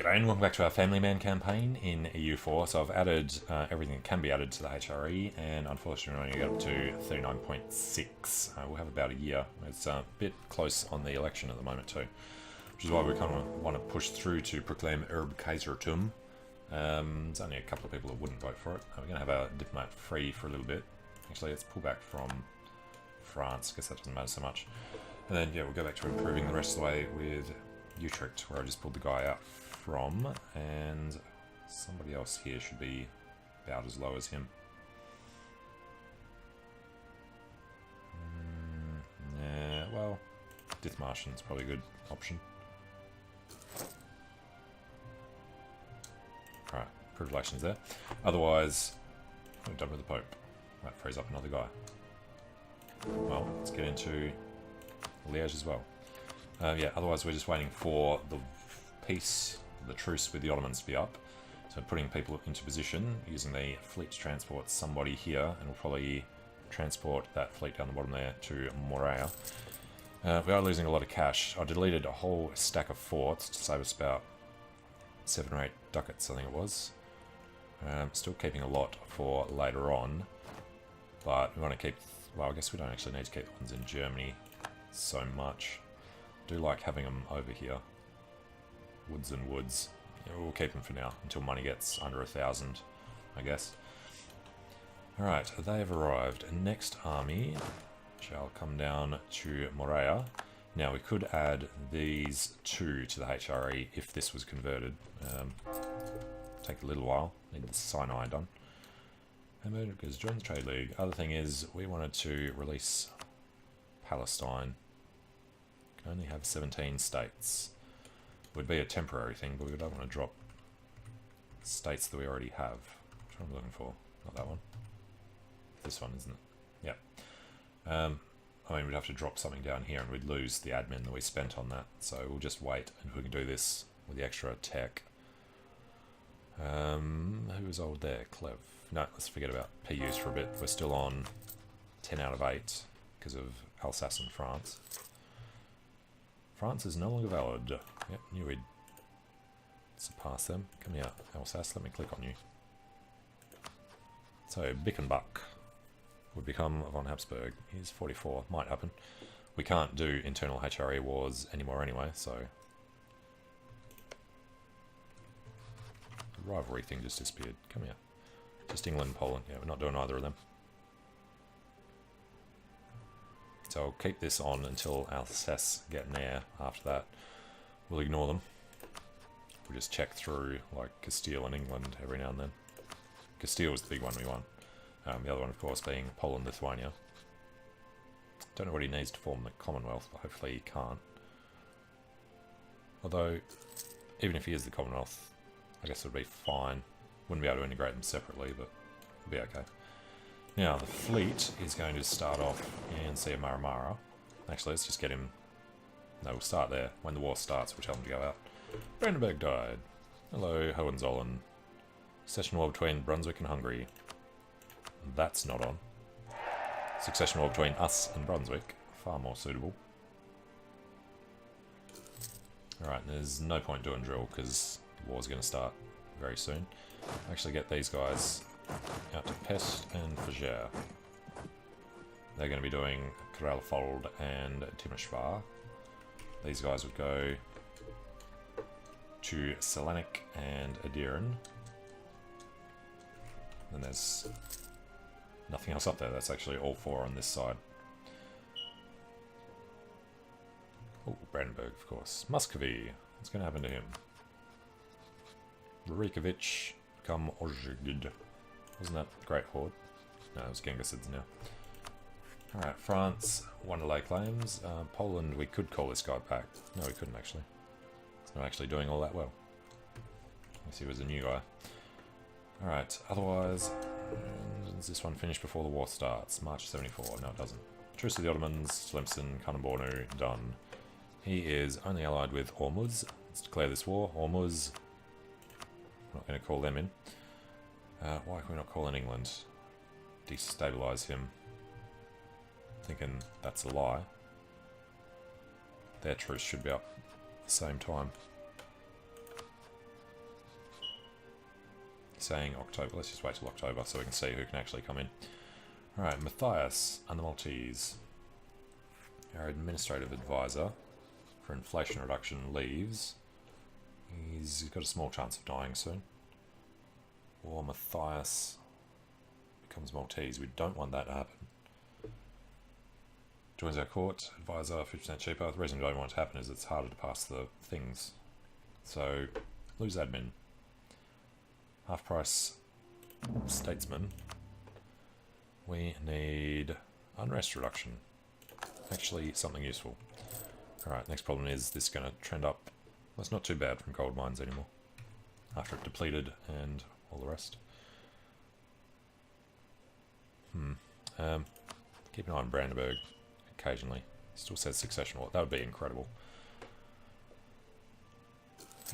G'day and welcome back to our Family Man campaign in EU4. So I've added everything that can be added to the HRE, and unfortunately we only got up to 39.6. We'll have about a year. It's a bit close on the election at the moment too, which is why we kind of want to push through to proclaim Kaisertum. There's only a couple of people that wouldn't vote for it. We're going to have our diplomat free for a little bit. Actually, let's pull back from France. I guess that doesn't matter so much. And then, yeah, we'll go back to improving the rest of the way with Utrecht, where I just pulled the guy out from, and somebody else here should be about as low as him. Yeah, well, Dithmartian's probably a good option. Alright, improved relations there. Otherwise, we're done with the Pope. Might freeze up another guy. Well, let's get into Liège as well. Yeah, otherwise we're just waiting for the peace, the truce with the Ottomans to be up. So putting people into position, using the fleet to transport somebody here, and we'll probably transport that fleet down the bottom there to Morea. We are losing a lot of cash. I deleted a whole stack of forts to save us about 7 or 8 ducats, I think it was. Still keeping a lot for later on, but we want to keep, well, I guess we don't actually need to keep the ones in Germany so much. I do like having them over here. Woods and woods. Yeah, we'll keep them for now until money gets under 1,000, I guess. Alright, they have arrived. Next army shall come down to Morea. Now we could add these two to the HRE if this was converted. Take a little while. Need the Sinai done. America's join the Trade League. Other thing is we wanted to release Palestine. Can only have 17 states. Would be a temporary thing, but we don't want to drop states that we already have. Which one am I looking for? Not that one. This one, isn't it? Yeah. I mean, we'd have to drop something down here and we'd lose the admin that we spent on that. So we'll just wait, and we can do this with the extra tech. Who was old there? Clev. No, let's forget about PUs for a bit. We're still on 10 out of 8 because of Alsace and France. France is no longer valid. Yep, knew we'd surpass them. Come here, Alsace, let me click on you. So, Bickenbach would become von Habsburg. He's 44, might happen. We can't do internal HRE wars anymore anyway, so... The rivalry thing just disappeared. Come here. Just England and Poland. Yeah, we're not doing either of them. So I'll keep this on until Alsace get an heir. After that, we'll ignore them. We'll just check through, like, Castile and England every now and then. Castile was the big one we won. The other one, of course, being Poland-Lithuania. Don't know what he needs to form the Commonwealth, but hopefully he can't. Although, even if he is the Commonwealth, I guess it would be fine. Wouldn't be able to integrate them separately, but it'll be okay. Now, the fleet is going to start off in Sea of Maramara. Actually, let's just get him... No, we'll start there. When the war starts, we'll tell him to go out. Brandenburg died. Hello, Hohenzollern. Succession war between Brunswick and Hungary. That's not on. Succession war between us and Brunswick. Far more suitable. Alright, there's no point doing drill, because the war's going to start very soon. Actually get these guys out to Pest and Fougère. They're going to be doing Kralfold and Timmerschwar. These guys would go to Selanik and Adiran. And there's nothing else up there. That's actually all 4 on this side. Oh, Brandenburg, of course. Muscovy. What's going to happen to him? Rurikovich become Ozhigid. Wasn't that Great Horde? No, it was Gengisids now. Alright, France, one delay claims. Poland, we could call this guy back. No, we couldn't actually. He's not actually doing all that well. Unless he was a new guy. Alright, otherwise, does this one finish before the war starts? March 74. No, it doesn't. Truce with the Ottomans, Tlemcen, Kanembornu, done. He is only allied with Ormuz. Let's declare this war. Ormuz. Not going to call them in. Why can we not call in England? Destabilise him. Thinking that's a lie. Their truce should be up at the same time. saying October. Let's just wait till October so we can see who can actually come in. Alright, Matthias and the Maltese. Our administrative advisor for inflation reduction leaves. He's got a small chance of dying soon. Or Matthias becomes Maltese. We don't want that to happen. Joins our court, advisor 50% cheaper. The reason we don't want it to happen is it's harder to pass the things. So, lose admin. Half price statesman. We need unrest reduction. Actually, something useful. Alright, next problem is this going to trend up. Well, it's not too bad from gold mines anymore. After it depleted and all the rest. Keep an eye on Brandenburg occasionally. Still says succession war. That would be incredible.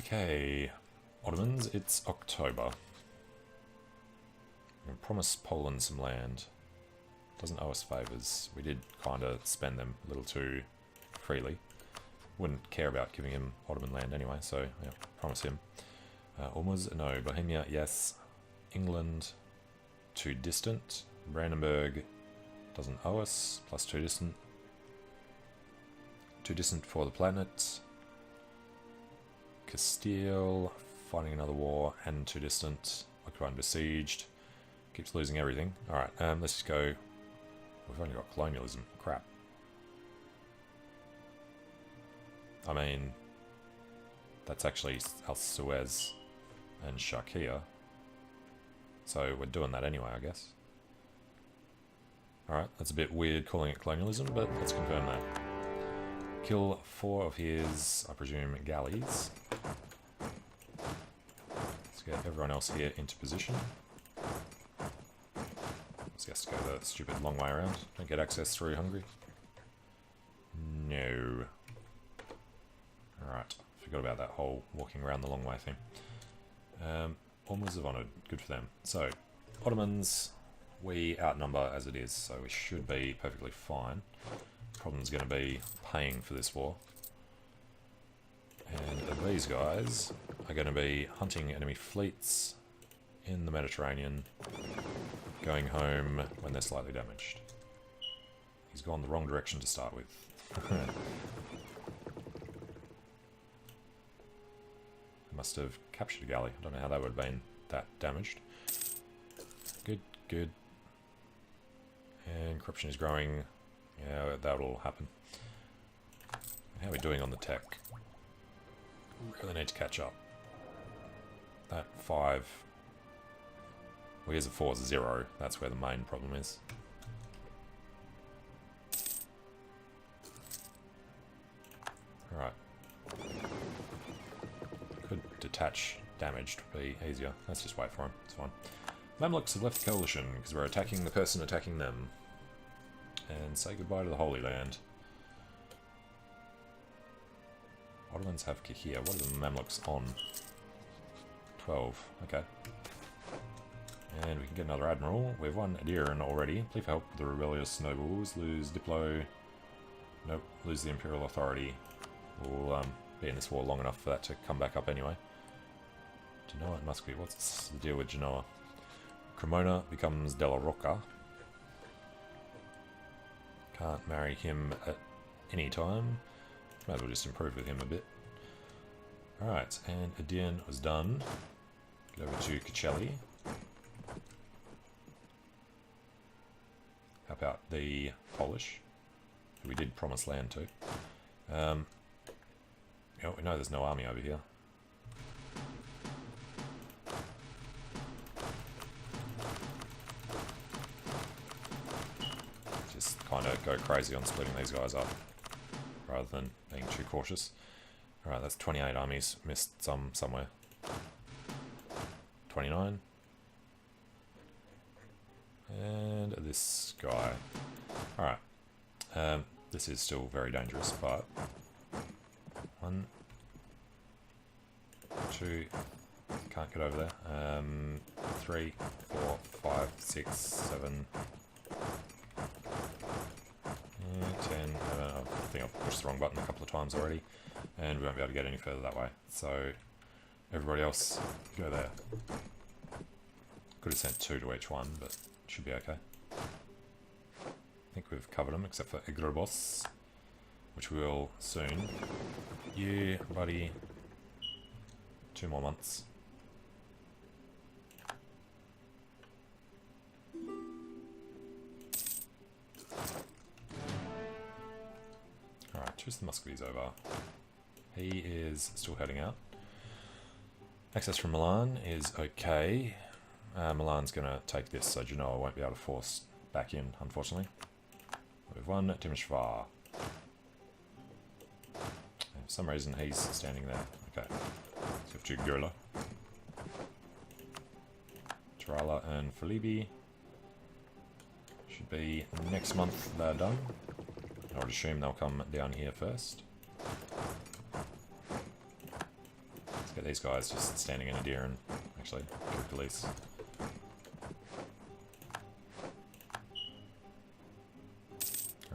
Okay, Ottomans, it's October. We can promise Poland some land. Doesn't owe us favours. We did kind of spend them a little too freely. Wouldn't care about giving him Ottoman land anyway, so yeah, promise him. Ormuz, no. Bohemia, yes. England, too distant. Brandenburg doesn't owe us, plus too distant. Too distant for the planet. Castile, fighting another war, and too distant. Occupied and besieged. Keeps losing everything. Alright, let's just go. We've only got colonialism. Crap. I mean, that's actually Al Suez and Sharkia. So we're doing that anyway, I guess. Alright, that's a bit weird calling it colonialism, but let's confirm that. Kill 4 of his, I presume, galleys. Let's get everyone else here into position. Let's just go the stupid long way around. Don't get access through Hungary. No. Alright, forgot about that whole walking around the long way thing. Ormuz of Honoured, good for them. So, Ottomans, we outnumber as it is, so we should be perfectly fine. Problem's going to be paying for this war. And these guys are going to be hunting enemy fleets in the Mediterranean, going home when they're slightly damaged. He's gone the wrong direction to start with. Must have captured a galley. I don't know how that would have been that damaged. Good, good. And corruption is growing. Yeah, that'll happen. How are we doing on the tech? Really need to catch up. That 5... Well, here's a 4 is a 0. That's where the main problem is. Alright. Could detach damage to be easier. Let's just wait for him. It's fine. Mamluks have left the coalition because we're attacking the person attacking them. And say goodbye to the Holy Land. Ottomans have Kahir. What are the Mamluks on? 12. Okay. And we can get another admiral. We've won Adiran already. Plead for help with the rebellious nobles. Lose Diplo. Nope. Lose the Imperial Authority. We'll be in this war long enough for that to come back up anyway. Genoa and Muscovy. What's the deal with Genoa? Cremona becomes Della Rocca. Can't marry him at any time. Might as well just improve with him a bit. Alright, and Adian was done. Get over to Kacelli. How about the Polish, who we did promise land to? You know, we know there's no army over here. Just kind of go crazy on splitting these guys up, rather than being too cautious. Alright, that's 28 armies, missed some somewhere. 29. And this guy. Alright. This is still very dangerous, but... 1, 2, can't get over there. 3, 4, 5, 6, 7, 10, 11. I think I've pushed the wrong button a couple of times already, and we won't be able to get any further that way. So, everybody else, go there. Could have sent 2 to each one, but should be okay. I think we've covered them, except for Agrobos, which we will soon. You, buddy. 2 more months. Alright, choose the Muscovies over. He is still heading out. Access from Milan is okay. Milan's going to take this, so Genoa won't be able to force back in, unfortunately. We've won Timișoara. For some reason he's standing there. Okay. Let's go to Gurla. Tirala and Felibi. Should be next month they're done. I would assume they'll come down here first. Let's get these guys just standing in a deer and actually keep police.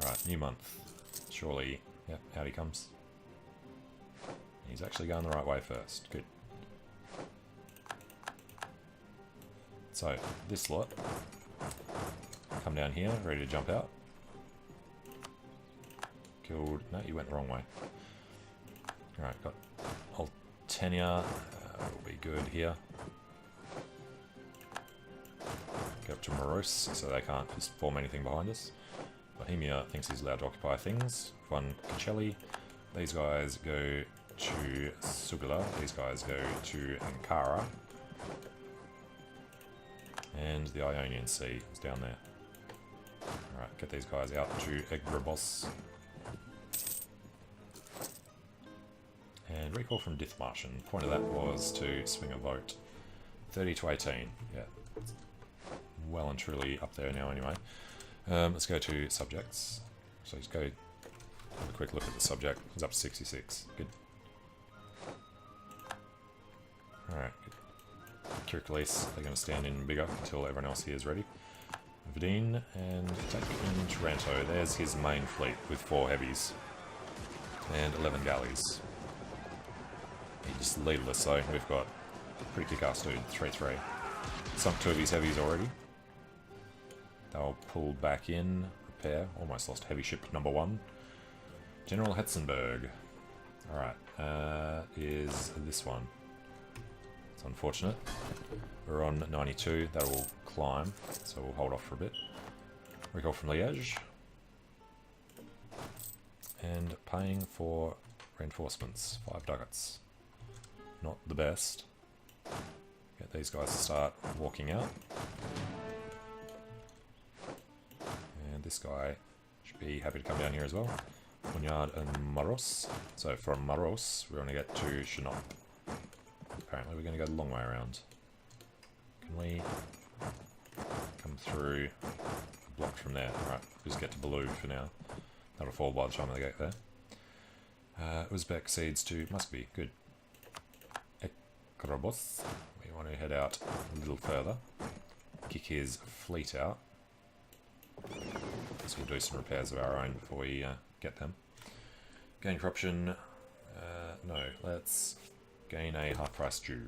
Alright, new month. Surely, yep, out he comes. He's actually going the right way first. Good. So, this lot. Come down here, ready to jump out. Killed. No, you went the wrong way. Alright, got Altenia. Will be good here. Go up to Morose so they can't just form anything behind us. Bohemia thinks he's allowed to occupy things. One Cacelli. These guys go to Sugala. These guys go to Ankara. And the Ionian Sea is down there. Alright, get these guys out to Agrobos. And recall from Dithmarschen. Point of that was to swing a vote. 30 to 18. Yeah. Well and truly up there now anyway. Let's go to subjects. So just go have a quick look at the subject. It's up to 66. Good. Alright, good. Kirklees, they're going to stand in bigger until everyone else here is ready. Vidine and take in Taranto. There's his main fleet with 4 heavies and 11 galleys. He just leaderless, so we've got a pretty kick-ass dude, 3-3. Sunk 2 of his heavies already. They'll pull back in, repair. Almost lost heavy ship number 1. General Hetzenberg. Alright, is this one. It's unfortunate. We're on 92, that will climb, so we'll hold off for a bit. Recall from Liège. And paying for reinforcements, 5 ducats. Not the best. Get these guys to start walking out. And this guy should be happy to come down here as well. Munyard and Maros. So from Maros, we're going to get to Shinop. Apparently we're going to go the long way around. Can we come through a block from there? Alright, just get to Baloo for now. That'll fall by the time they get there. Uzbek cedes to Muscovy. Good. Ekrobos. We want to head out a little further. Kick his fleet out. So we'll do some repairs of our own before we get them. Gain corruption. No, let's gain a half-price Jew.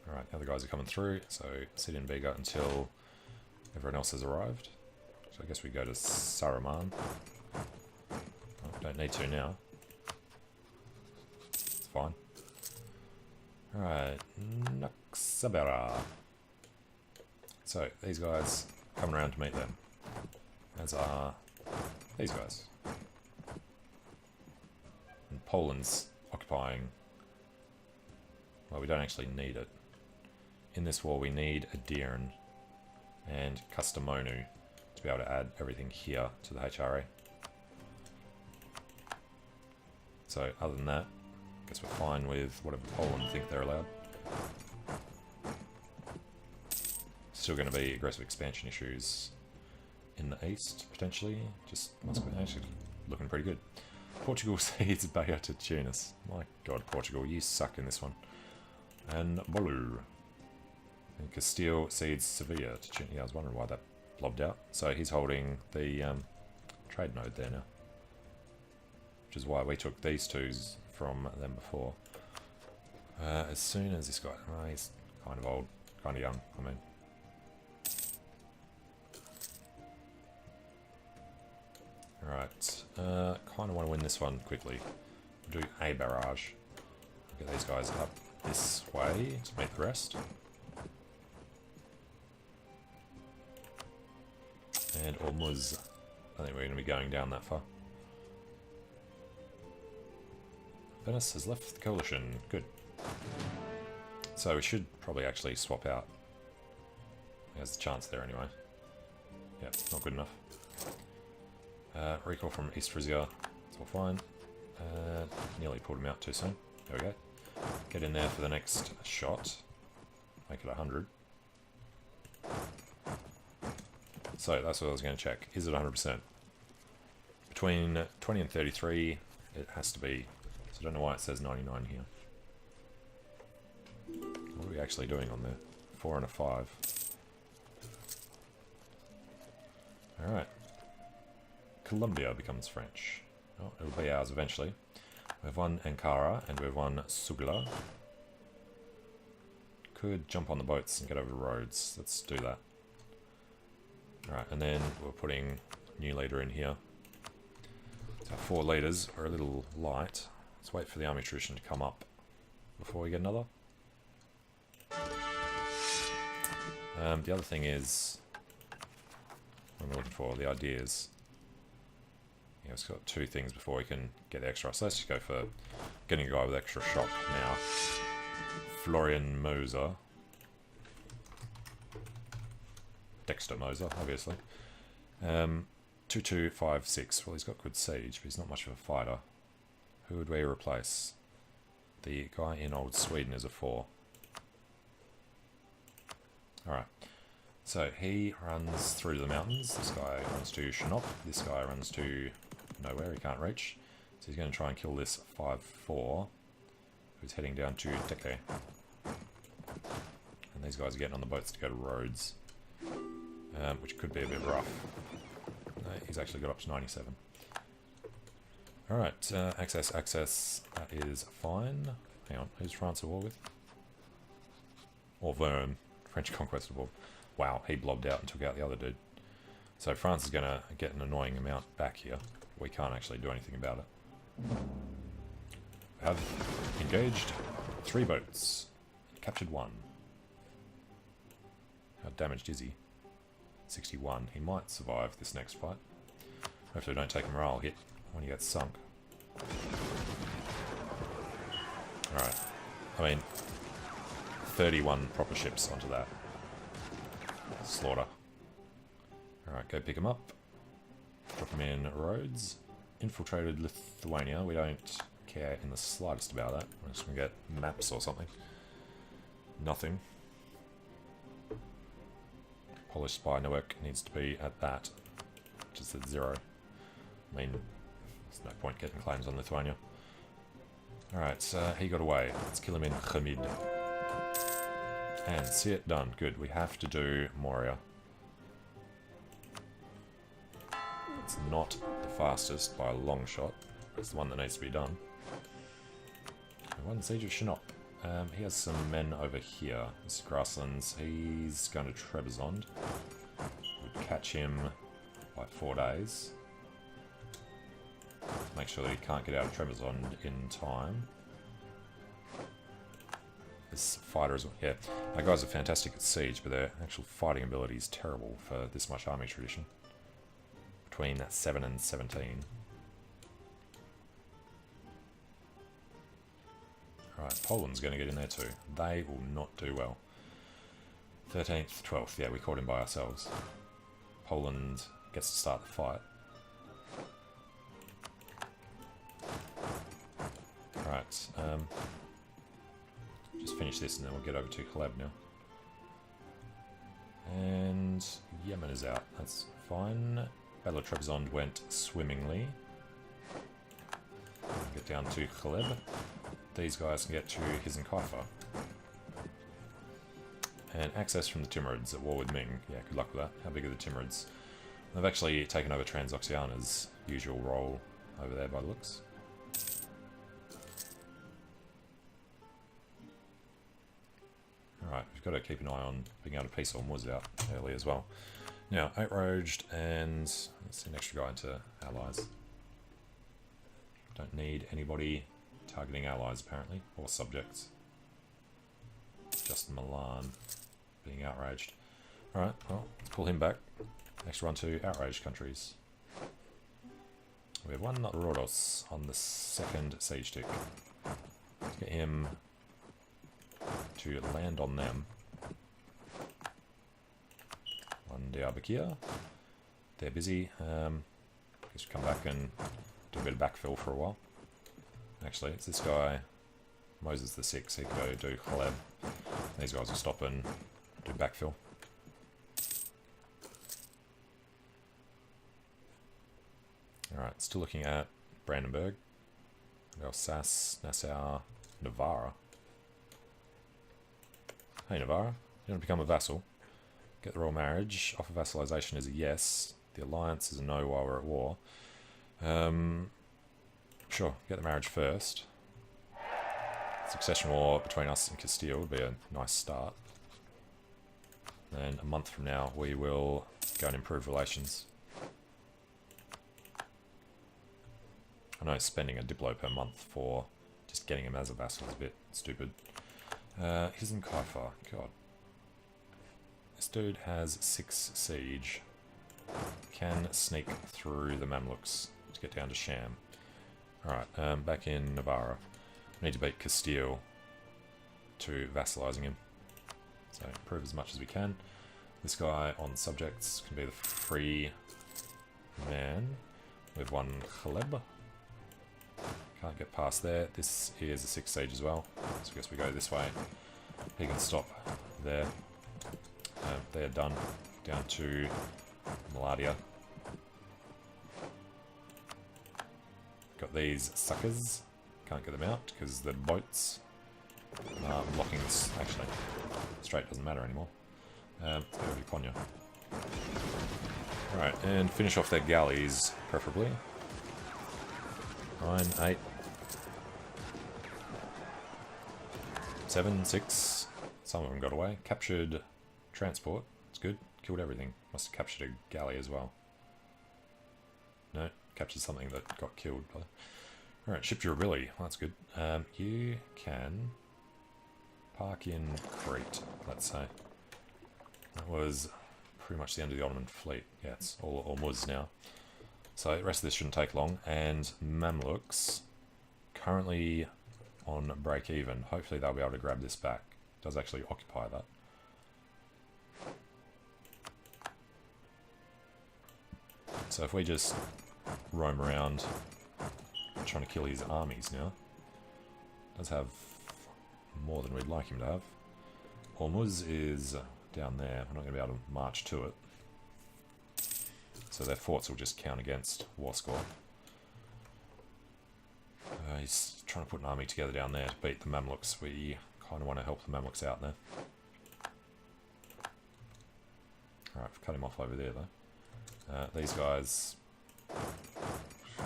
Alright, the other guys are coming through, so sit in Bega until everyone else has arrived. So I guess we go to Saruman. Oh, don't need to now. It's fine. Alright, Naxabera. So, these guys come around to meet them. As are these guys. And Poland's occupying... Well, we don't actually need it. In this war we need a Diern and Kastamonu to be able to add everything here to the HRA. So other than that, I guess we're fine with whatever Poland think they're allowed. Still going to be aggressive expansion issues in the east, potentially. Just must be actually looking pretty good. Portugal cedes Bayer to Tunis. My god, Portugal, you suck in this one. And Bolu. And Castile cedes Sevilla to Tunis. Yeah, I was wondering why that blobbed out. So he's holding the trade node there now. Which is why we took these twos from them before. As soon as this guy... Oh, he's kind of old, kind of young, I mean. Alright, kind of want to win this one quickly. We'll do a barrage. Get these guys up this way to meet the rest. And Ormuz. I think we're going to be going down that far. Venice has left the coalition. Good. So we should probably actually swap out. There's a chance there anyway. Yeah, not good enough. Recall from East Frisia. It's all fine. Nearly pulled him out too soon. There we go. Get in there for the next shot. Make it 100. So that's what I was going to check. Is it 100%? Between 20 and 33, it has to be. So I don't know why it says 99 here. What are we actually doing on there? 4 and a 5. Alright. Colombia becomes French. Oh, it'll be ours eventually. We've won Ankara and we've won Sugla. Could jump on the boats and get over the roads. Let's do that. Alright, and then we're putting new leader in here. So 4 leaders are a little light. Let's wait for the army tradition to come up before we get another. The other thing is, what am I looking for? The ideas. Yeah, it's got 2 things before we can get the extra. So let's just go for getting a guy with extra shock now. Florian Moser. Dexter Moser, obviously. 2256. Well, he's got good siege, but he's not much of a fighter. Who would we replace? The guy in Old Sweden is a 4. Alright. So he runs through the mountains. This guy runs to Shinop. This guy runs to nowhere. He can't reach. So he's going to try and kill this 5-4 who's heading down to Teke. And these guys are getting on the boats to go to Rhodes. Which could be a bit rough. He's actually got up to 97. Alright, access. That is fine. Hang on, who's France at war with? Auvergne, French conquest of war. Wow, he blobbed out and took out the other dude. So France is going to get an annoying amount back here. We can't actually do anything about it. We have engaged 3 boats. Captured 1. How damaged is he? 61. He might survive this next fight. Hopefully don't take a morale hit when he gets sunk. Alright. I mean, 31 proper ships onto that. Slaughter. Alright, go pick him up. Drop him in Rhodes. Infiltrated Lithuania. We don't care in the slightest about that. We're just going to get maps or something. Nothing. Polish spy network needs to be at that, which is at 0. I mean, there's no point getting claims on Lithuania. Alright, so he got away. Let's kill him in Khamid. And see it done. Good. We have to do Moria. It's not the fastest by a long shot. It's the one that needs to be done. We won the Siege of Shinop. He has some men over here. This is Grasslands. He's going to Trebizond. We'd catch him by 4 days. Make sure that he can't get out of Trebizond in time. This fighter is... Yeah, our guys are fantastic at siege, but their actual fighting ability is terrible for this much army tradition. Between 7 and 17. Alright, Poland's going to get in there too. They will not do well. 13th, 12th, yeah, we caught him by ourselves. Poland gets to start the fight. Alright, just finish this and then we'll get over to Khaleb now. And Yemen is out, that's fine. Battle of Trebizond went swimmingly. Get down to Khaleb. These guys can get to Hizinkaifa. And access from the Timurids at war with Ming. Yeah, good luck with that. How big are the Timurids? They've actually taken over Transoxiana's usual role over there by the looks. Alright, we've got to keep an eye on being able to piece Ormuz out early as well. Now, outraged, and let's see an extra guy into allies. Don't need anybody targeting allies apparently, or subjects. Just Milan being outraged. Alright, well, let's pull him back. Next run to outraged countries. We have one Rhodos on the second siege tick. Let's get him to land on them. One Diyarbakir. They're busy. Guess we come back and do a bit of backfill for a while. Actually, it's this guy, Moses the 6, he can go do Khaleb. These guys will stop and do backfill. Alright, still looking at Brandenburg. Alsace, Nassau, Navarra. Hey Navarra, you want to become a vassal? Get the royal marriage. Offer vassalization is a yes. The alliance is a no while we're at war. Sure, get the marriage first. Succession war between us and Castile would be a nice start. And a month from now we will go and improve relations. I know spending a diplo per month for just getting him as a vassal is a bit stupid. He's in Kaifa. God. This dude has 6 siege. Can sneak through the Mamluks to get down to Sham. Alright, back in Navarra. We need to beat Castile to vassalizing him. So improve as much as we can. This guy on subjects can be the free man with one Khaleb. Can't get past there. This is a 6 siege as well. So I guess we go this way. He can stop there. They're done. Down to Maladia. Got these suckers. Can't get them out because the boats are blocking us. Actually, straight doesn't matter anymore. Let's go to Konya. Alright, and finish off their galleys, preferably. 9, 8, 7, 6. Some of them got away. Captured transport. It's good. Killed everything. Must have captured a galley as well. No, captured something that got killed. Alright, ship durability. Well, that's good. You can park in Crete, let's say. That was pretty much the end of the Ottoman fleet. Yeah, it's all Ormuz now. So the rest of this shouldn't take long. And Mamluks, currently on break even. Hopefully they'll be able to grab this back. It does actually occupy that. So if we just roam around trying to kill his armies now, does have more than we'd like him to have. Hormuz is down there. We're not going to be able to march to it. So their forts will just count against war score. He's trying to put an army together down there to beat the Mamluks. We kind of want to help the Mamluks out there. Alright, we've cut him off over there though. These guys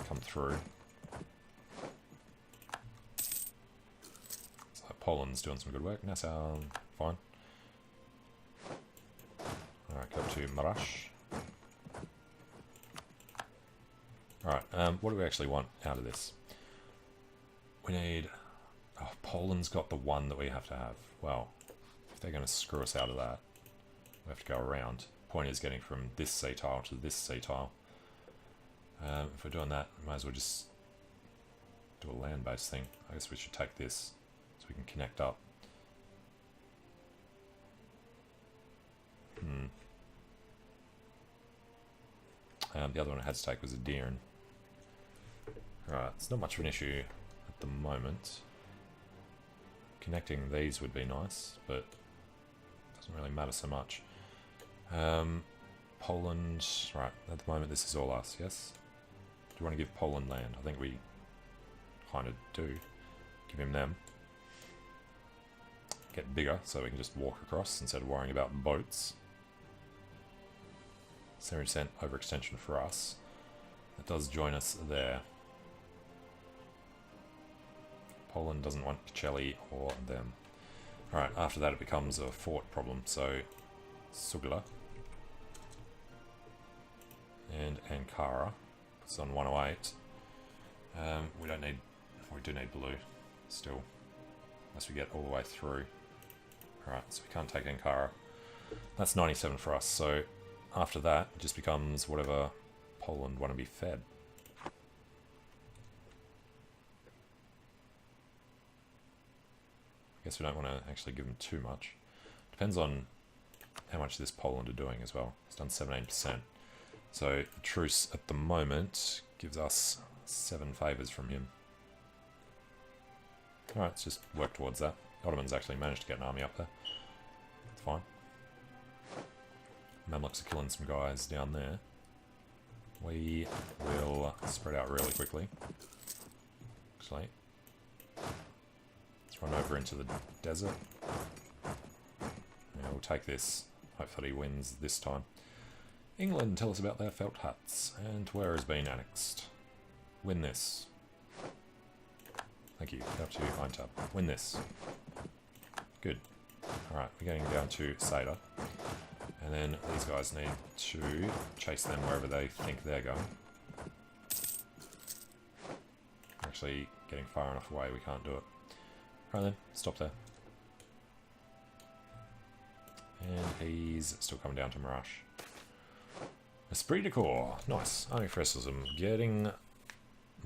come through. So Poland's doing some good work. Nassau, fine. Alright, go to Marash. Alright, what do we actually want out of this? We need... Oh, Poland's got the one that we have to have. Well, if they're going to screw us out of that, we have to go around. Point is getting from this sea tile to this sea tile. If we're doing that, we might as well just do a land-based thing. I guess we should take this so we can connect up. The other one I had to take was a Deern. Alright, it's not much of an issue at the moment. Connecting these would be nice, but it doesn't really matter so much. Poland, right, at the moment this is all us, yes? Do you want to give Poland land? I think we kind of do. Give him them. Get bigger so we can just walk across instead of worrying about boats. 70% overextension for us. That does join us there. Poland doesn't want Pacelli or them. Alright, after that it becomes a fort problem, so Sugla and Ankara. It's on 108. We do need blue still, unless we get all the way through. Alright, so we can't take Ankara. That's 97 for us, so after that it just becomes whatever Poland want to be fed. I guess we don't want to actually give them too much. Depends on how much this Poland are doing as well. It's done 17%. So the truce at the moment gives us 7 favours from him. Alright, let's just work towards that. Ottomans actually managed to get an army up there. It's fine. Mamluks are killing some guys down there. We will spread out really quickly. Actually, let's run over into the desert. Yeah, we'll take this. Hopefully he wins this time. England, tell us about their felt huts. And where has been annexed? Win this. Thank you. Up to Eintab. Win this. Good. Alright, we're getting down to Seder. And then these guys need to chase them wherever they think they're going. Actually, getting far enough away, we can't do it. Right then, stop there. And he's still coming down to Marash. Esprit de Corps. Nice. Army Fresalism. Getting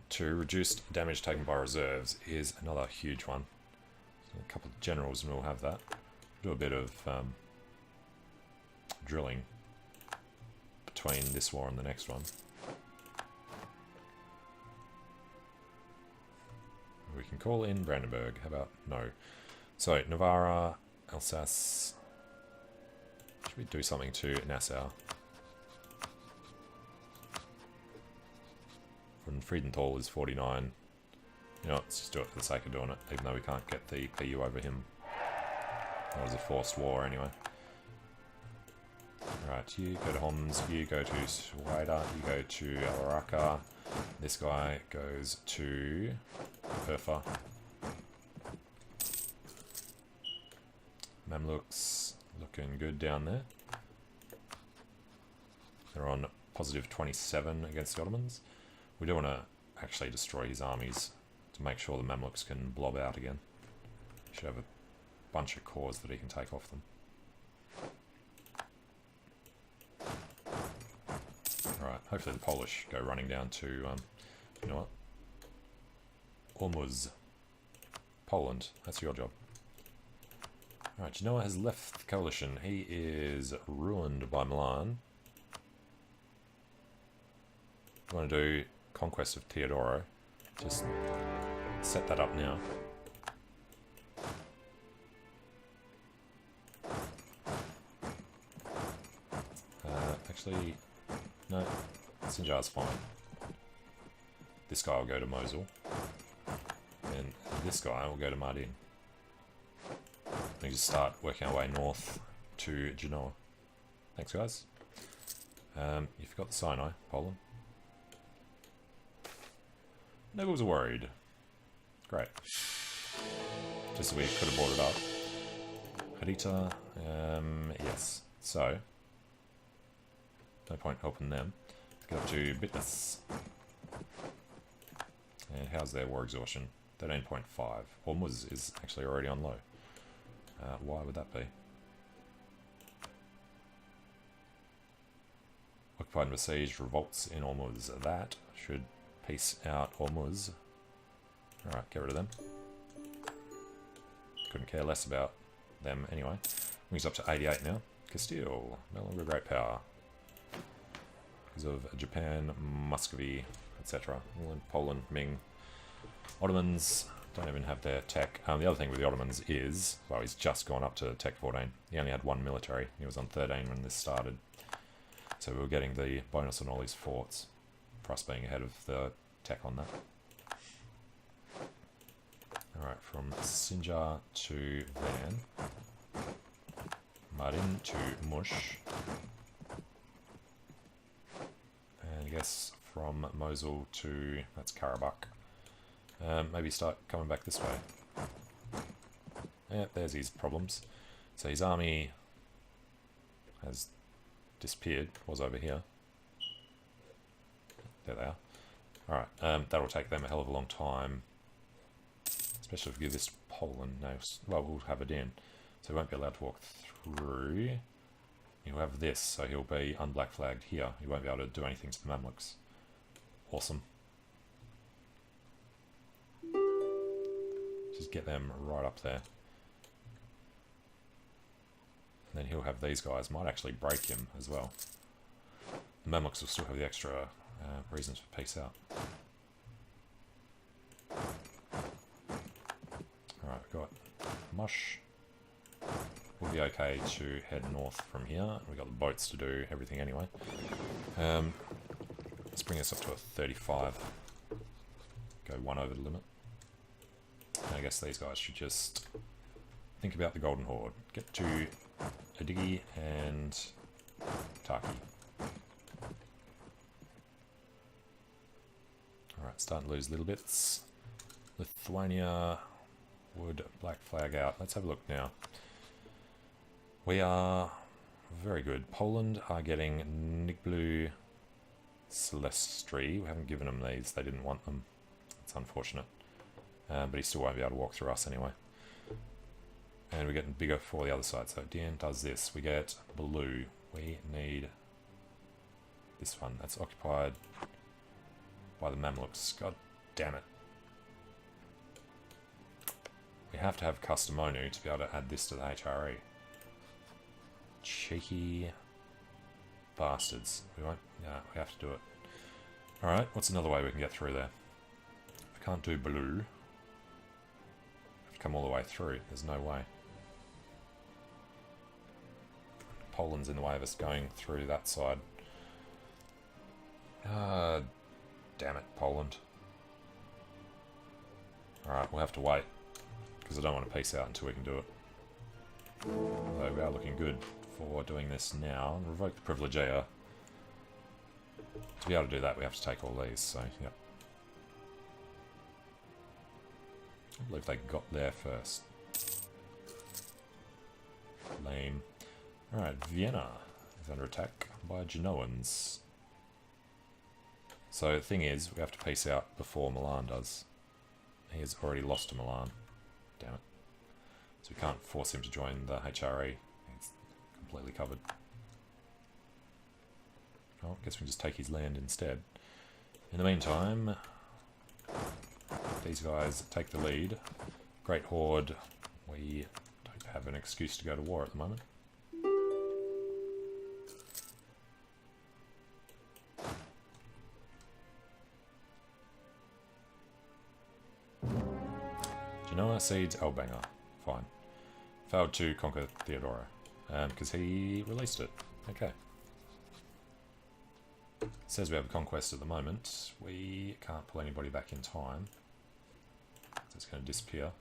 to reduced damage taken by reserves is another huge one. So a couple of generals and we'll have that. Do a bit of drilling between this war and the next one. We can call in Brandenburg. How about no? So Navarra, Alsace. Should we do something to Nassau? From Friedenthal is 49. You know, let's just do it for the sake of doing it, even though we can't get the PU over him. That was a forced war anyway. Right, you go to Homs, you go to Schweider, you go to Araka. This guy goes to Urfa. Mamluks looking good down there. They're on positive 27 against the Ottomans. We do want to actually destroy his armies to make sure the Mamluks can blob out again. He should have a bunch of corps that he can take off them. Alright, hopefully the Polish go running down to, you know what? Ormuz. Poland, that's your job. Alright, Genoa has left the coalition. He is ruined by Milan. You want to do Conquest of Teodoro. Just set that up now. Actually, no, Sinjar's fine. This guy will go to Mosul. And this guy will go to Mardin. We just start working our way north to Genoa. Thanks, guys. You forgot the Sinai, Poland. Nobles are worried. Great. Just so we could have brought it up. Hadita, yes. So, no point helping them. Let's get up to Bitlis. And how's their war exhaustion? 13.5. Hormuz is actually already on low. Why would that be? Occupied and besieged revolts in Hormuz. That should peace out Hormuz. Alright, get rid of them. Couldn't care less about them anyway. Brings up to 88 now. Castile, no longer a great power. Because of Japan, Muscovy, etc. England, Poland, Ming. Ottomans don't even have their tech. The other thing with the Ottomans is, well, he's just gone up to tech 14. He only had one military. He was on 13 when this started. So we were getting the bonus on all these forts for us being ahead of the tech on that. Alright, from Sinjar to Van. Marin to Mush. And I guess from Mosul to, that's Karabakh. Maybe start coming back this way. Yeah, there's his problems. So his army has disappeared, was over here. There they are. Alright, that'll take them a hell of a long time. Especially if we give this to Poland. No, well, we'll have it in. So he won't be allowed to walk through. He'll have this, so he'll be unblack flagged here. He won't be able to do anything to the Mamluks. Awesome. Just get them right up there. And then he'll have these guys. Might actually break him as well. The Mamluks will still have the extra reasons for peace out. Alright, we've got Mush. We'll be okay to head north from here. We've got the boats to do everything anyway. Let's bring us up to a 35. Go one over the limit. And I guess these guys should just think about the Golden Horde. Get to Adigi and Taki. Alright, starting to lose little bits. Lithuania would black flag out. Let's have a look now. We are very good. Poland are getting Nigblue Celestri. We haven't given them these. They didn't want them. It's unfortunate. But he still won't be able to walk through us anyway. And we're getting bigger for the other side. So DN does this. We get blue. We need this one. That's occupied by the Mamluks. God damn it. We have to have Kastamonu to be able to add this to the HRE. Cheeky bastards. We won't. No, we have to do it. Alright, what's another way we can get through there? We can't do blue. We have to come all the way through. There's no way. Poland's in the way of us going through that side. Ah, damn it, Poland. Alright, we'll have to wait. Because I don't want to peace out until we can do it. Although we are looking good for doing this now. Revoke the privilege here. To be able to do that, we have to take all these, so, yep. I believe they got there first. Lame. Alright, Vienna is under attack by Genoans. So the thing is, we have to peace out before Milan does. He has already lost to Milan. Damn it. So we can't force him to join the HRE. He's completely covered. Oh, I guess we can just take his land instead. In the meantime, these guys take the lead. Great Horde. We don't have an excuse to go to war at the moment. Genoa cedes Albanger. Fine. Failed to conquer Theodora. Because he released it. Okay. Says we have a conquest at the moment. We can't pull anybody back in time. So it's going to disappear.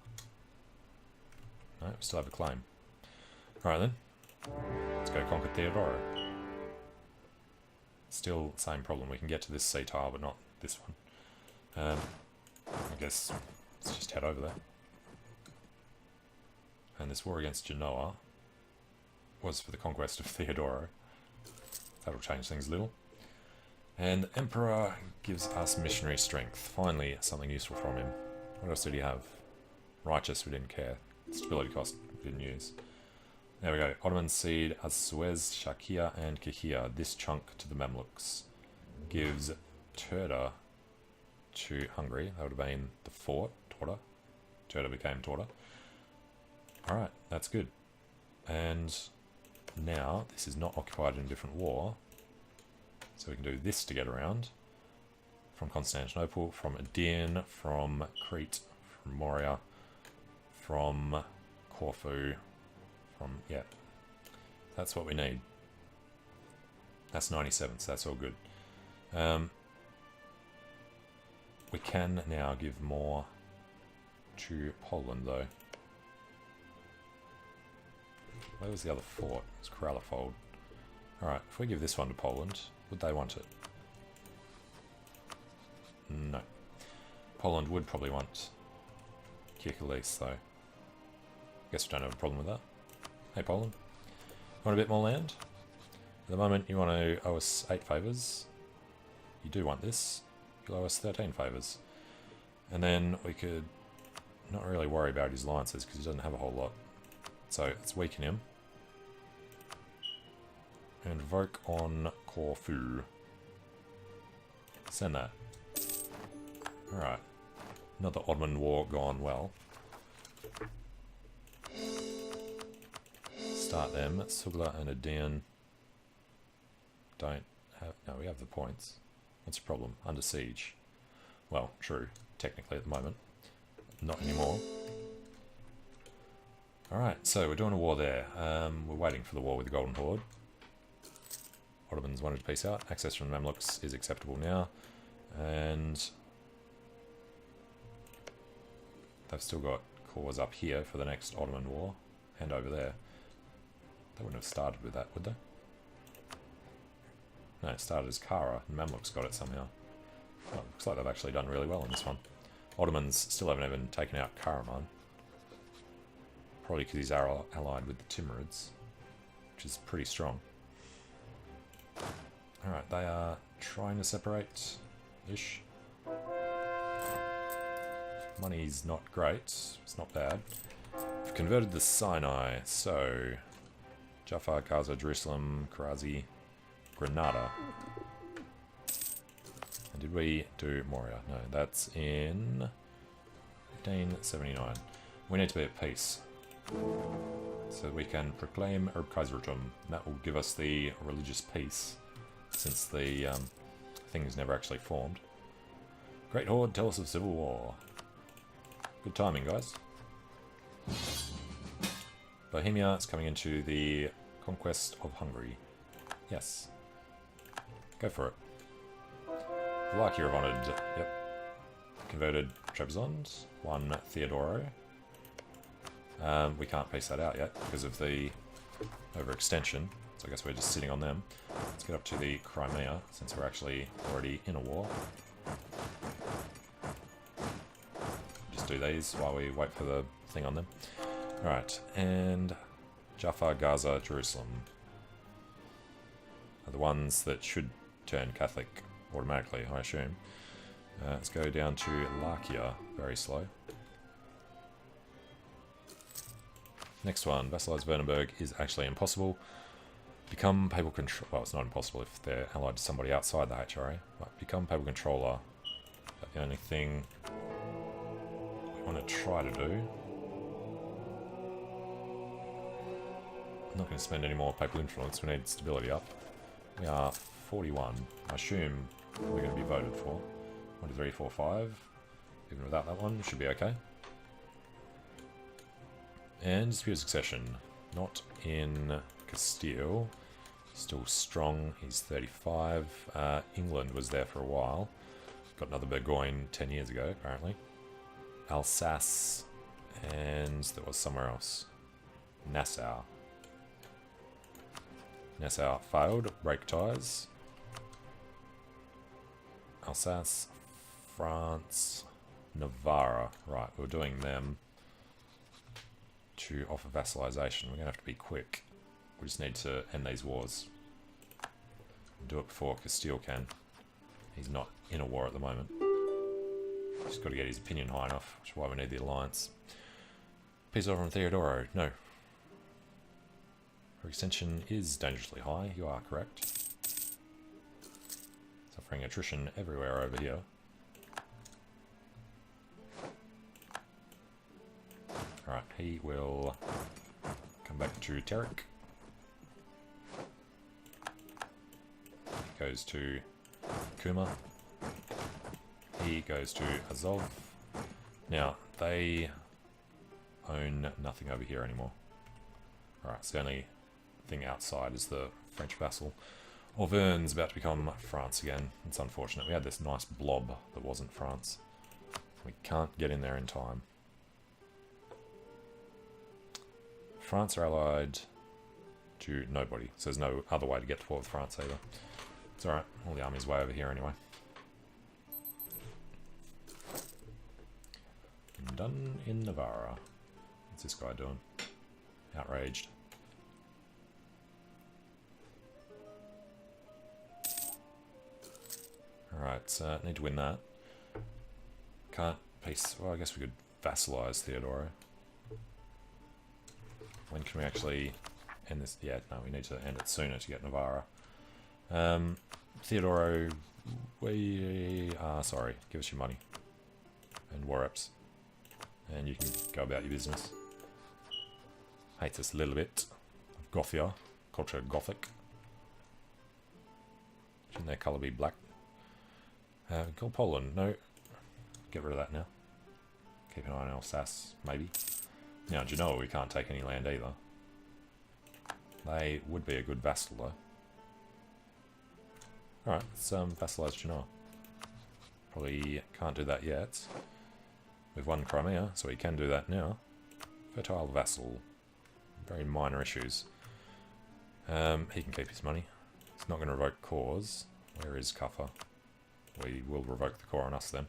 No, we still have a claim. Alright then. Let's go conquer Theodora. Still same problem. We can get to this sea tile, but not this one. I guess let's just head over there. And this war against Genoa was for the conquest of Theodora. That'll change things a little. And the Emperor gives us missionary strength. Finally, something useful from him. What else did he have? Righteous, we didn't care. Stability cost, we didn't use. There we go. Ottoman cede Suez, Shakia, and Kahia. This chunk to the Mamluks. Gives Turda to Hungary. That would have been the fort, Torda. Turda became Torda. Alright, that's good. And now, this is not occupied in a different war. So we can do this to get around. From Constantinople, from Aedirn, from Crete, from Moria, from Corfu, from, yeah. That's what we need. That's 97, so that's all good. We can now give more to Poland, though. Where was the other fort? It's Kralfold. Alright, if we give this one to Poland, would they want it? No. Poland would probably want Kirkelis, though. guess we don't have a problem with that. Hey Poland, want a bit more land? At the moment you want to owe us 8 favours. You do want this. You'll owe us 13 favours. And then we could not really worry about his alliances because he doesn't have a whole lot. So let's weaken him. And invoke on Corfu. Send that. Alright. Another Ottoman war gone well. Start them. Sugla and Aedean don't have... No, we have the points. What's the problem? Under siege. Well, true. Technically at the moment. Not anymore. Alright, so we're doing a war there. We're waiting for the war with the Golden Horde. Ottomans wanted to peace out. Access from the Mamluks is acceptable now. And they've still got cores up here for the next Ottoman war. And over there. They wouldn't have started with that, would they? No, it started as Kara, and Mamluks got it somehow. Well, looks like they've actually done really well in this one. Ottomans still haven't even taken out Karaman. Probably because he's allied with the Timurids, which is pretty strong. Alright, they are trying to separate-ish. Money's not great, it's not bad. We've converted the Sinai, so... Jaffa, Gaza, Jerusalem, Karazi, Granada. And did we do Moria? No, that's in 1579. We need to be at peace. So we can proclaim Erbkaisertum. That will give us the religious peace, since the thing is never actually formed. Great Horde, tell us of civil war. Good timing, guys. Bohemia is coming into the conquest of Hungary. Yes. Go for it. Wallachia have honoured. Yep. Converted Trebizond. One Theodoro. We can't piece that out yet because of the overextension. So I guess we're just sitting on them. Let's get up to the Crimea since we're actually already in a war. Just do these while we wait for the thing on them. Alright, and Jaffa, Gaza, Jerusalem are the ones that should turn Catholic automatically, I assume. Let's go down to Lakia, very slow. Next one, vassalize Wernberg is actually impossible. Become papal control. Well, it's not impossible if they're allied to somebody outside the HRA. But become papal controller. That's the only thing we want to try to do. I'm not going to spend any more papal influence. We need stability up. We are 41. I assume we're going to be voted for. 1, 2, 3, 4, 5. Even without that one, should be okay. And dispute of succession. Not in Castile. Still strong. He's 35. England was there for a while. Got another Burgoyne 10 years ago, apparently. Alsace. And there was somewhere else. Nassau. Nassau failed. Break ties. Alsace. France. Navarra. Right, we're doing them to offer vassalization. We're going to have to be quick. We just need to end these wars. Do it before Castile can. He's not in a war at the moment. Just got to get his opinion high enough, which is why we need the alliance. Peace offer from Theodoro. No. Her extension is dangerously high. You are correct. Suffering attrition everywhere over here. Alright, he will come back to Terek. He goes to Kuma. He goes to Azov. Now, they own nothing over here anymore. Alright, so the only thing outside is the French vassal. Auvergne's about to become France again. It's unfortunate. We had this nice blob that wasn't France. We can't get in there in time. France are allied to nobody, so there's no other way to get to war with France either. It's alright, all the army's way over here anyway. Done in Navarra. What's this guy doing? Outraged. Alright, need to win that. Can't peace. Well, I guess we could vassalize Theodoro. When can we actually end this? Yeah, no, we need to end it sooner to get Navarra. Theodoro, we are sorry. Give us your money and war reps, and you can go about your business. Hate this a little bit. Gothia, culture Gothic. Shouldn't their colour be black? Call Poland. No. Get rid of that now. Keep an eye on Alsace, maybe. Now, Genoa, we can't take any land either. They would be a good vassal, though. Alright, let's vassalize Genoa. Probably can't do that yet. We've won Crimea, so we can do that now. Fertile vassal. Very minor issues. He can keep his money. He's not going to revoke cores. Where is Kuffer? We will revoke the core on us then.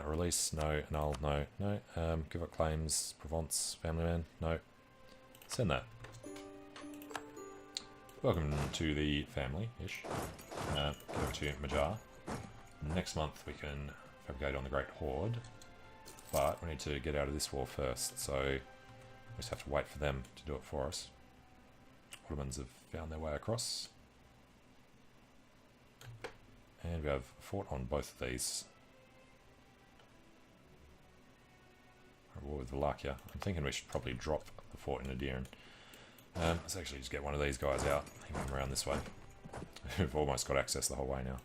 Release, no. Null, no. No. Give up claims. Provence, family man, no. Send that. Welcome to the family-ish. Go to Magyar. Next month we can fabricate on the Great Horde. But we need to get out of this war first, so we just have to wait for them to do it for us. Ottomans have found their way across. And we have fought on both of these. War with Wallachia. I'm thinking we should probably drop the fort in Adiran. Let's actually just get one of these guys out. He can come around this way. We've almost got access the whole way now.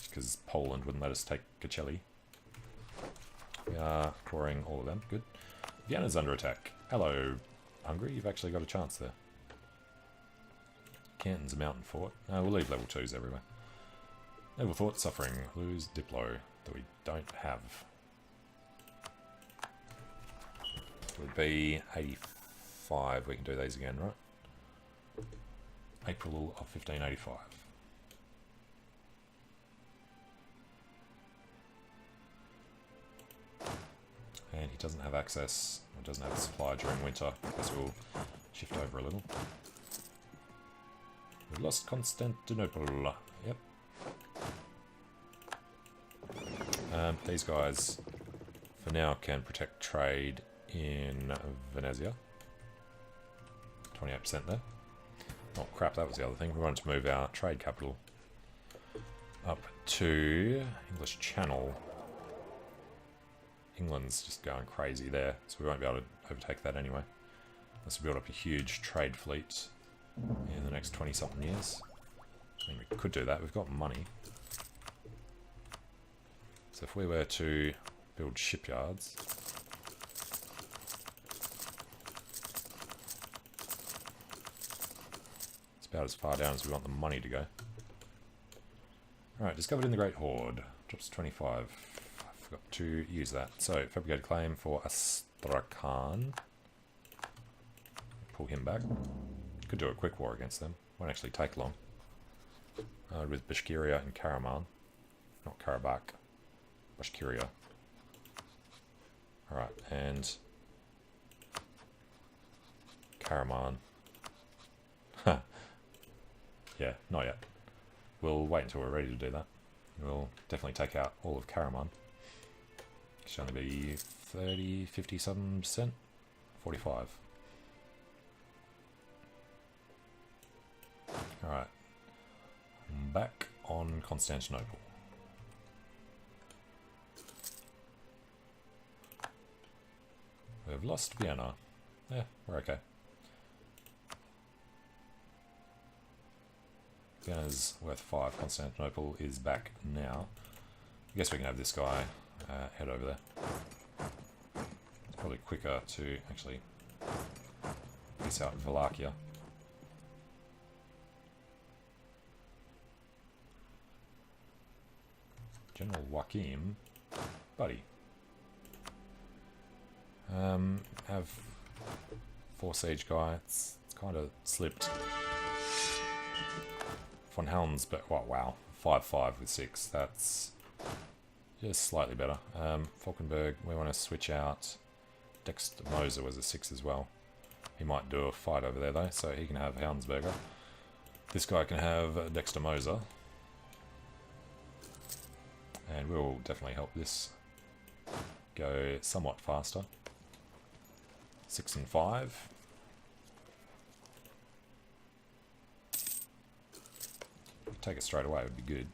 Because Poland wouldn't let us take Kacelli. We are clawing all of them. Good. Vienna's under attack. Hello, Hungary. You've actually got a chance there. Canton's a mountain fort. We'll leave level 2s everywhere. Level thought suffering. Lose Diplo that we don't have. Would be 85. We can do these again, right? April of 1585. And he doesn't have access, or doesn't have a supply during winter. I guess we'll shift over a little. We've lost Constantinople. Yep. These guys, for now, can protect trade in Venezia. 28% there. Oh crap, that was the other thing. We wanted to move our trade capital up to English Channel. England's just going crazy there, so we won't be able to overtake that anyway. Let's build up a huge trade fleet in the next 20-something years. I mean, we could do that. We've got money. So if we were to build shipyards, it's about as far down as we want the money to go. Alright, discovered in the Great Horde. Drops 25. I forgot to use that. So, fabricate a claim for Astrakhan. Pull him back. Could do a quick war against them. Won't actually take long. With Bashkiria and Karaman. Not Karabakh. Bashkiria. Alright, and Karaman. Yeah, not yet. We'll wait until we're ready to do that. We'll definitely take out all of Karaman. It should only be 30, 50 some percent. 45. Alright. Back on Constantinople. We've lost Vienna. Yeah, we're okay. Vienna's worth 5. Constantinople is back now. I guess we can have this guy head over there. It's probably quicker to actually piece out Wallachia. General Joachim, buddy. Have 4 siege guy. It's kind of slipped. Von Helms, but wow, 5-5 with 6. That's just slightly better. Falkenberg, we want to switch out. Dexter Moser was a 6 as well. He might do a fight over there though, so he can have Houndsberger. This guy can have Dexter Moser. And we'll definitely help this go somewhat faster. 6 and 5. Take it straight away would be good.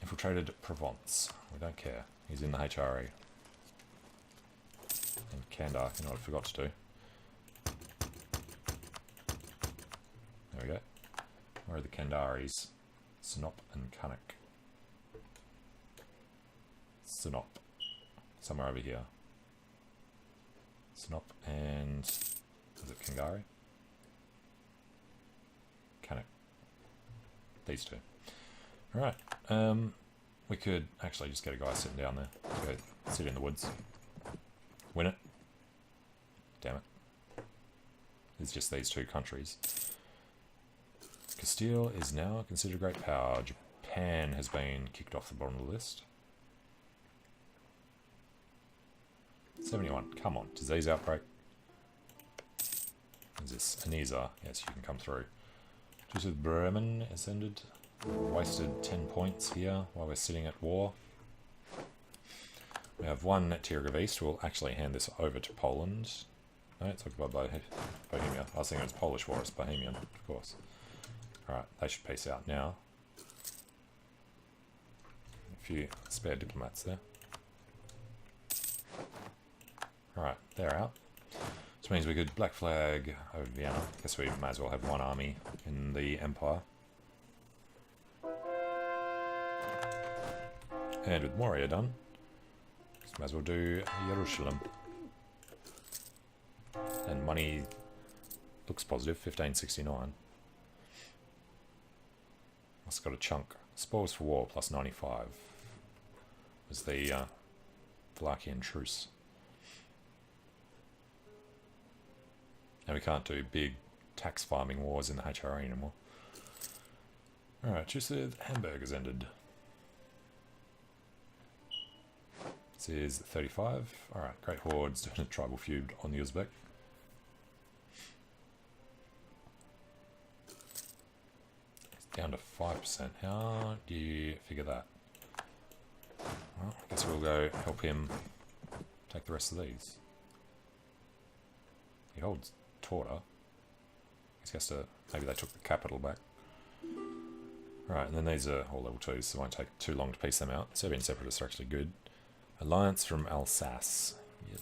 Infiltrated Provence. We don't care. He's in the HRE. And Kandar, you know what I forgot to do. There we go. Where are the Kandaris? Sinop and Kanak. Sinop. Somewhere over here. Sinop and... is it Kangari? Kanak. These two. Alright. We could actually just get a guy sitting down there. Go sit in the woods. Win it. Damn it. It's just these two countries. Castile is now considered a great power. Japan has been kicked off the bottom of the list. 71. Come on. Disease outbreak. Is this Anisa? Yes, you can come through. Just with Bremen has ended. Wasted 10 points here while we're sitting at war. We have one Tirga East. We'll actually hand this over to Poland. No, it's occupied by Bohemia. I was thinking it was Polish war, it's Bohemian, of course. Alright, they should peace out now. A few spare diplomats there. Alright, they're out. Which means we could black flag over Vienna. Guess we might as well have one army in the Empire. And with Moria done, might as well do Jerusalem. And money looks positive, 1569. Must have got a chunk. Spoils for war, plus 95. Was the Valachian truce. And we can't do big tax farming wars in the HRE anymore. Alright, truce with Hamburg has ended. This is 35. Alright, Great Horde's doing a tribal feud on the Uzbek. It's down to 5%. How do you figure that? Well, I guess we'll go help him take the rest of these. He holds Torda. He has to... maybe they took the capital back. Right, and then these are all level 2s, so it won't take too long to piece them out. Serbian separatists are actually good. Alliance from Alsace. Yeah,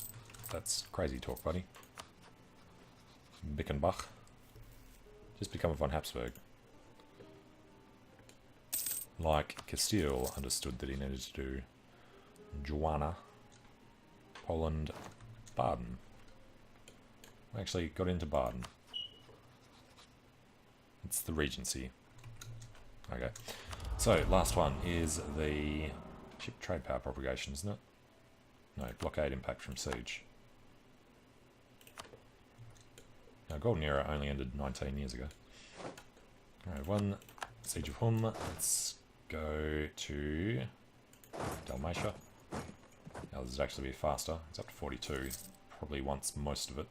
that's crazy talk, buddy. Bickenbach. Just become a von Habsburg. Like Castile understood that he needed to do Joanna. Poland. Baden. We actually got into Baden. It's the Regency. Okay. So, last one is the ship trade power propagation, isn't it? No, blockade impact from siege. Now, Golden Era only ended 19 years ago. Alright, one Siege of Hum. Let's go to Dalmatia. Now, this would actually be faster. It's up to 42. Probably wants most of it.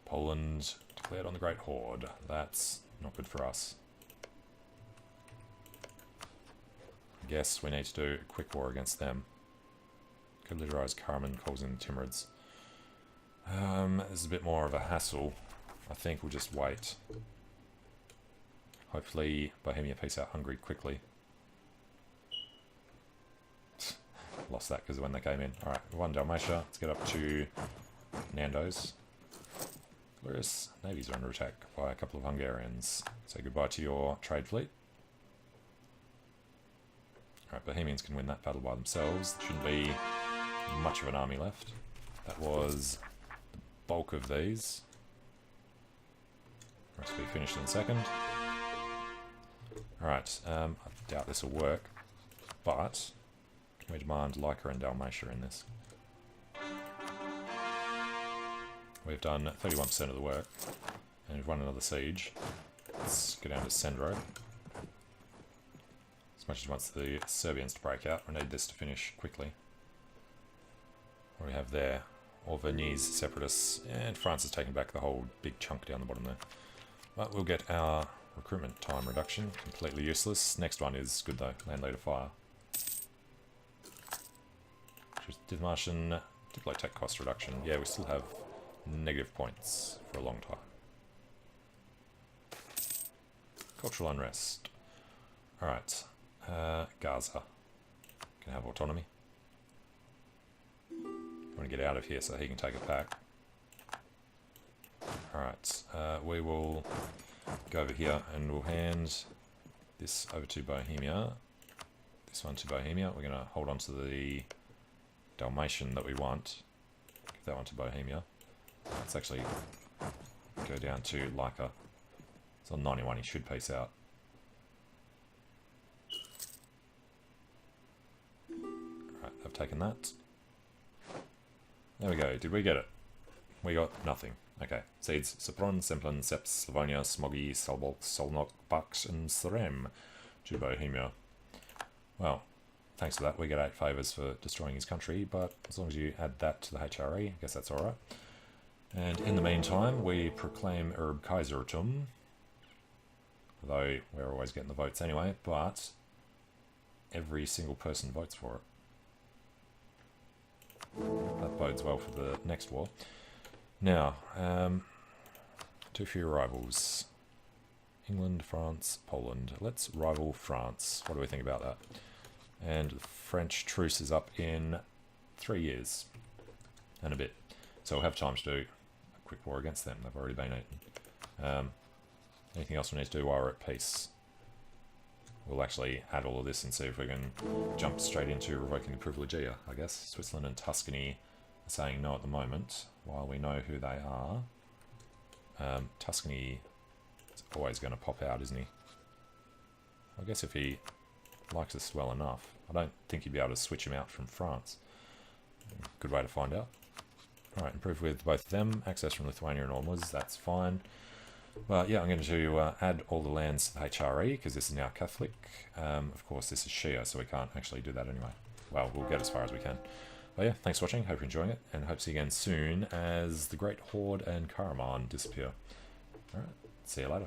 Poland declared on the Great Horde. That's not good for us. I guess we need to do a quick war against them. Could literalize Karaman, calls in Timurids. This is a bit more of a hassle. I think we'll just wait. Hopefully Bohemia peace out Hungary quickly. Lost that because of when they came in. Alright, one Dalmatia. Let's get up to Nando's. Glorious navies are under attack by a couple of Hungarians. Say goodbye to your trade fleet. Alright, Bohemians can win that battle by themselves. There shouldn't be much of an army left. That was the bulk of these. The rest will be finished in a second. Alright, I doubt this will work, but can we demand Leica and Dalmatia in this? We've done 31% of the work, and we've won another siege. Let's go down to Sendro. As much as wants the Serbians to break out, we need this to finish quickly. What do we have there? Orvanese separatists, and France is taking back the whole big chunk down the bottom there. But we'll get our recruitment time reduction, completely useless. Next one is good though, land leader fire. Did Martian diplo tech cost reduction? Yeah, we still have negative points for a long time. Cultural unrest. Alright, Gaza can have autonomy. I want to get out of here so he can take it back. Alright, we will go over here and we'll hand this over to Bohemia. This one to Bohemia. We're going to hold on to the Dalmatian that we want. Give that one to Bohemia. Let's actually go down to Laika. It's on 91, he should peace out. Alright, I've taken that. There we go, did we get it? We got nothing. Okay, seeds, Sopron, Semplin, Seps, Slavonia, Smoggy, Solbolk, Solnok, Bux, and Srem to Bohemia. Well, thanks for that, we get 8 favours for destroying his country, but as long as you add that to the HRE, I guess that's alright. And in the meantime, we proclaim Erb Kaisertum, although we're always getting the votes anyway, but every single person votes for it. That bodes well for the next war. Now, too few rivals. England, France, Poland. Let's rival France. What do we think about that? And the French truce is up in 3 years and a bit. So we'll have time to do a quick war against them. They've already been eaten. Anything else we need to do while we're at peace? We'll actually add all of this and see if we can jump straight into revoking the privilegia, I guess. Switzerland and Tuscany are saying no at the moment, while we know who they are. Tuscany is always going to pop out, isn't he? I guess if he likes us well enough. I don't think he'd be able to switch him out from France. Good way to find out. Alright, improve with both of them. Access from Lithuania and onwards, that's fine. But yeah, I'm going to add all the lands to the HRE, because this is now Catholic. Of course, this is Shia, so we can't actually do that anyway. Well, we'll get as far as we can. But yeah, thanks for watching, hope you're enjoying it, and hope to see you again soon as the Great Horde and Karaman disappear. Alright, see you later.